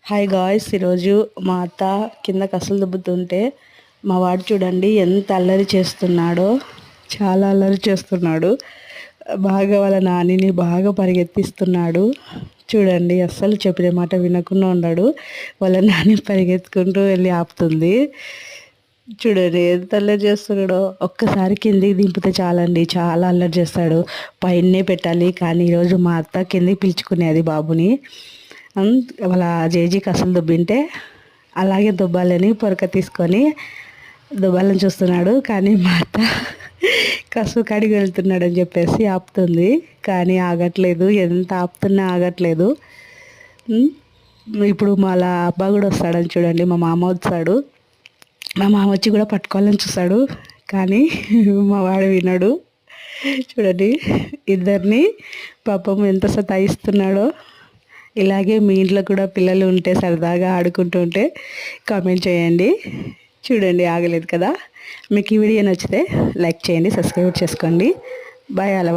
Hi guys, ఈరోజు మా అత్త కింద కసలు దుబ్బుతుంటే మా వాడు చూడండి ఎంత అల్లరి చేస్తున్నాడో. చాలా అల్లరి చేస్తున్నాడు. బాగా వాళ్ళ నానిని బాగా పరిగెత్తిస్తున్నాడు. చూడండి, అస్సలు చెప్పిన మాట వినకుండా ఉన్నాడు. వాళ్ళ నాని పరిగెత్తుకుంటూ వెళ్ళి ఆపుతుంది. చూడండి ఎంత అల్లరి చేస్తున్నాడో. ఒక్కసారి కిందికి దింపితే చాలండి, చాలా అల్లరి చేస్తాడు. పైనే పెట్టాలి, కానీ ఈరోజు మా అత్త కిందికి పిలుచుకునేది బాబుని. వాళ్ళ జేజీకి అసలు దుబ్బింటే అలాగే దుబ్బాలని పొరక తీసుకొని దుబ్బాలని చూస్తున్నాడు. కానీ మా అత్త కసువు కాడికి వెళ్తున్నాడు అని చెప్పేసి ఆపుతుంది, కానీ ఆగట్లేదు. ఎంత ఆపుతున్నా ఆగట్లేదు. ఇప్పుడు మళ్ళా అబ్బా కూడా వస్తాడని చూడండి. మా మామ వచ్చాడు. మా మామ వచ్చి కూడా పట్టుకోవాలని చూస్తాడు, కానీ మా వాడు వినడు. చూడండి ఇద్దరిని పాపం ఎంత సతాయిస్తున్నాడో. ఇలాగే మీ ఇంట్లో కూడా పిల్లలు ఉంటే సరదాగా ఆడుకుంటూ ఉంటే కామెంట్ చేయండి. చూడండి ఆగలేదు కదా. మీకు ఈ వీడియో నచ్చితే లైక్ చేయండి, సబ్స్క్రైబ్ చేసుకోండి. బాయ్. అలా